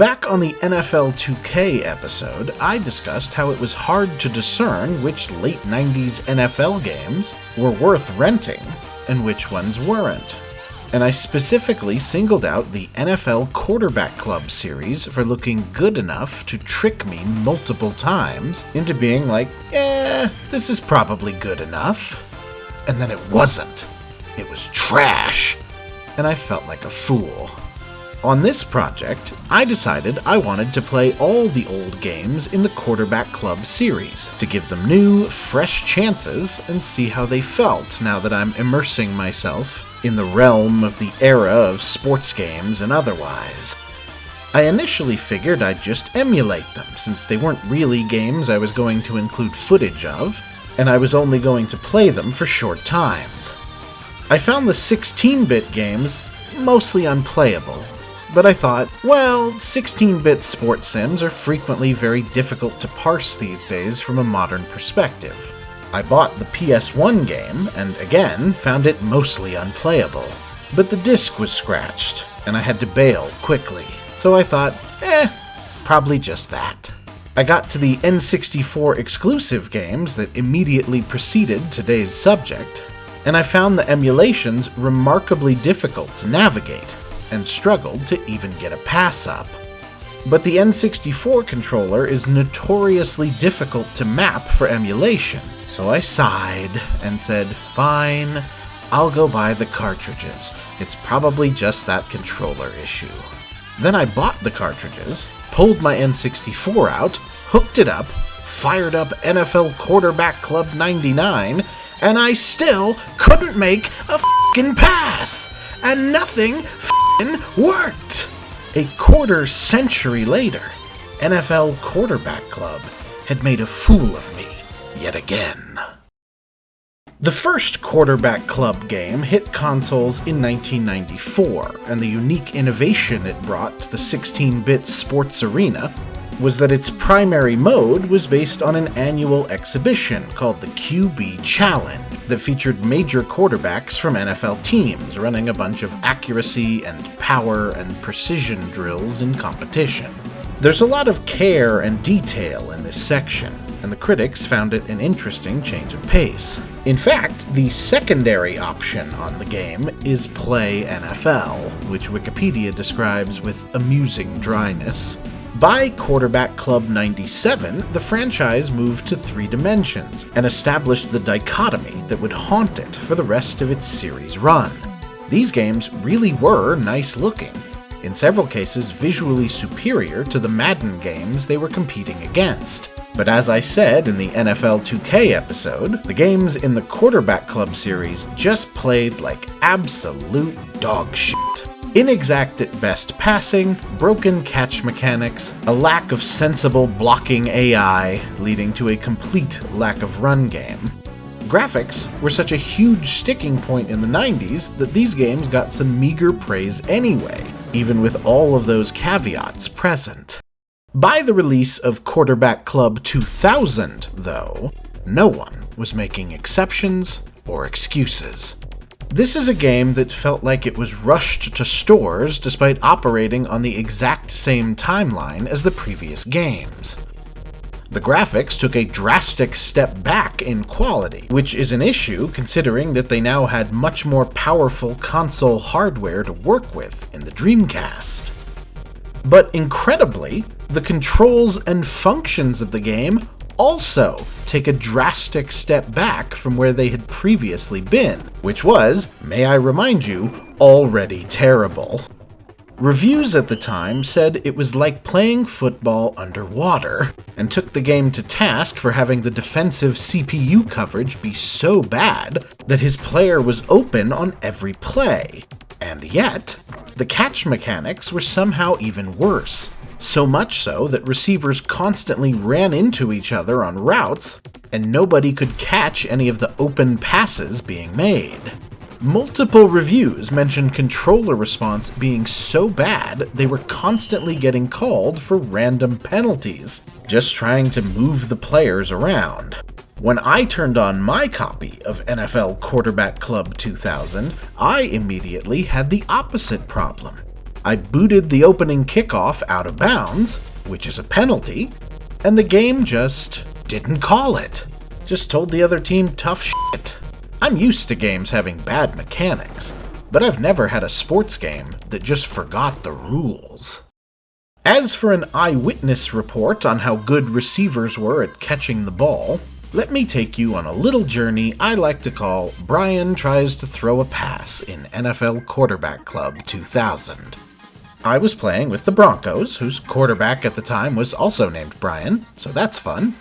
Back on the NFL 2K episode, I discussed how it was hard to discern which late 90s NFL games were worth renting and which ones weren't. And I specifically singled out the NFL Quarterback Club series for looking good enough to trick me multiple times into being like, this is probably good enough. And then it wasn't. It was trash. And I felt like a fool. On this project, I decided I wanted to play all the old games in the Quarterback Club series, to give them new, fresh chances and see how they felt now that I'm immersing myself in the realm of the era of sports games and otherwise. I initially figured I'd just emulate them, since they weren't really games I was going to include footage of, and I was only going to play them for short times. I found the 16-bit games mostly unplayable, but I thought, well, 16-bit sports sims are frequently very difficult to parse these days from a modern perspective. I bought the PS1 game, and again, found it mostly unplayable. But the disc was scratched, and I had to bail quickly, so I thought, probably just that. I got to the N64 exclusive games that immediately preceded today's subject, and I found the emulations remarkably difficult to navigate, and struggled to even get a pass up. But the N64 controller is notoriously difficult to map for emulation, so I sighed and said, fine, I'll go buy the cartridges. It's probably just that controller issue. Then I bought the cartridges, pulled my N64 out, hooked it up, fired up NFL Quarterback Club 99, and I still couldn't make a f***ing pass! And nothing f***ing worked! A quarter century later, NFL Quarterback Club had made a fool of me yet again. The first Quarterback Club game hit consoles in 1994, and the unique innovation it brought to the 16-bit sports arena was that its primary mode was based on an annual exhibition called the QB Challenge that featured major quarterbacks from NFL teams running a bunch of accuracy and power and precision drills in competition. There's a lot of care and detail in this section, and the critics found it an interesting change of pace. In fact, the secondary option on the game is Play NFL, which Wikipedia describes with amusing dryness. By Quarterback Club 97, the franchise moved to 3 dimensions and established the dichotomy that would haunt it for the rest of its series run. These games really were nice looking, in several cases visually superior to the Madden games they were competing against. But as I said in the NFL 2K episode, the games in the Quarterback Club series just played like absolute dog shit. Inexact at best passing, broken catch mechanics, a lack of sensible blocking AI, leading to a complete lack of run game. Graphics were such a huge sticking point in the 90s that these games got some meager praise anyway, even with all of those caveats present. By the release of Quarterback Club 2000, though, no one was making exceptions or excuses. This is a game that felt like it was rushed to stores despite operating on the exact same timeline as the previous games. The graphics took a drastic step back in quality, which is an issue considering that they now had much more powerful console hardware to work with in the Dreamcast. But incredibly, the controls and functions of the game also take a drastic step back from where they had previously been, which was, may I remind you, already terrible. Reviews at the time said it was like playing football underwater, and took the game to task for having the defensive CPU coverage be so bad that his player was open on every play. And yet, the catch mechanics were somehow even worse. So much so that receivers constantly ran into each other on routes, and nobody could catch any of the open passes being made. Multiple reviews mentioned controller response being so bad they were constantly getting called for random penalties, just trying to move the players around. When I turned on my copy of NFL Quarterback Club 2000, I immediately had the opposite problem. I booted the opening kickoff out of bounds, which is a penalty, and the game just didn't call it. Just told the other team tough shit. I'm used to games having bad mechanics, but I've never had a sports game that just forgot the rules. As for an eyewitness report on how good receivers were at catching the ball, let me take you on a little journey I like to call Brian Tries to Throw a Pass in NFL Quarterback Club 2000. I was playing with the Broncos, whose quarterback at the time was also named Brian, so that's fun.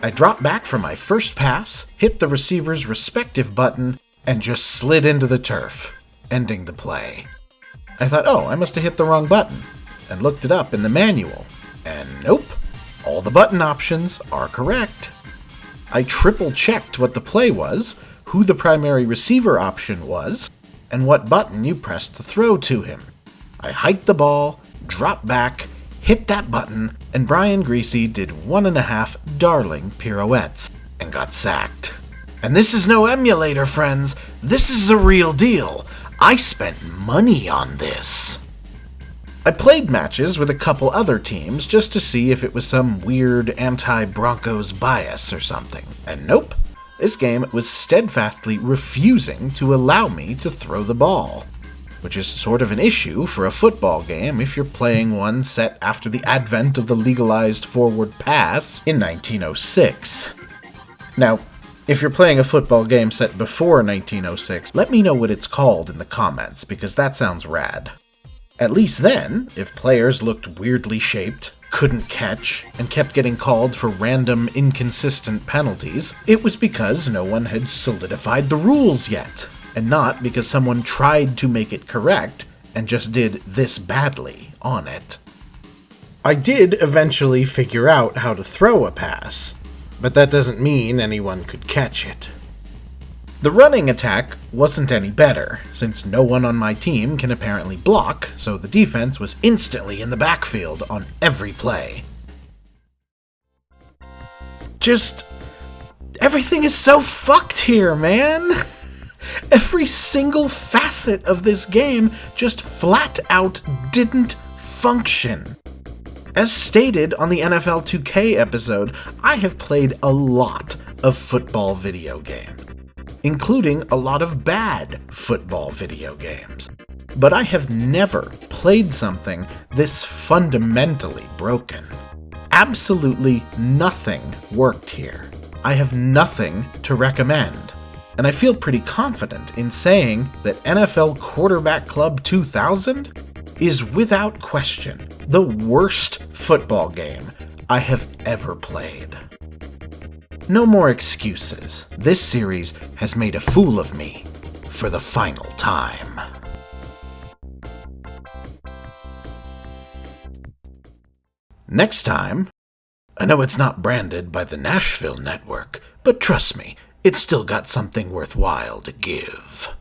I dropped back for my first pass, hit the receiver's respective button, and just slid into the turf, ending the play. I thought, I must have hit the wrong button, and looked it up in the manual, and nope, all the button options are correct. I triple-checked what the play was, who the primary receiver option was, and what button you pressed to throw to him. I hiked the ball, dropped back, hit that button, and Brian Greasy did 1.5 darling pirouettes and got sacked. And this is no emulator, friends. This is the real deal. I spent money on this. I played matches with a couple other teams just to see if it was some weird anti-Broncos bias or something. And nope, this game was steadfastly refusing to allow me to throw the ball. Which is sort of an issue for a football game if you're playing one set after the advent of the legalized forward pass in 1906. Now, if you're playing a football game set before 1906, let me know what it's called in the comments, because that sounds rad. At least then, if players looked weirdly shaped, couldn't catch, and kept getting called for random, inconsistent penalties, it was because no one had solidified the rules yet. And not because someone tried to make it correct and just did this badly on it. I did eventually figure out how to throw a pass, but that doesn't mean anyone could catch it. The running attack wasn't any better, since no one on my team can apparently block, so the defense was instantly in the backfield on every play. Just, everything is so fucked here, man! Every single facet of this game just flat out didn't function. As stated on the NFL 2K episode, I have played a lot of football video games, including a lot of bad football video games. But I have never played something this fundamentally broken. Absolutely nothing worked here. I have nothing to recommend. And I feel pretty confident in saying that NFL Quarterback Club 2000 is without question the worst football game I have ever played. No more excuses. This series has made a fool of me for the final time. Next time, I know it's not branded by the Nashville Network, but trust me, it's still got something worthwhile to give.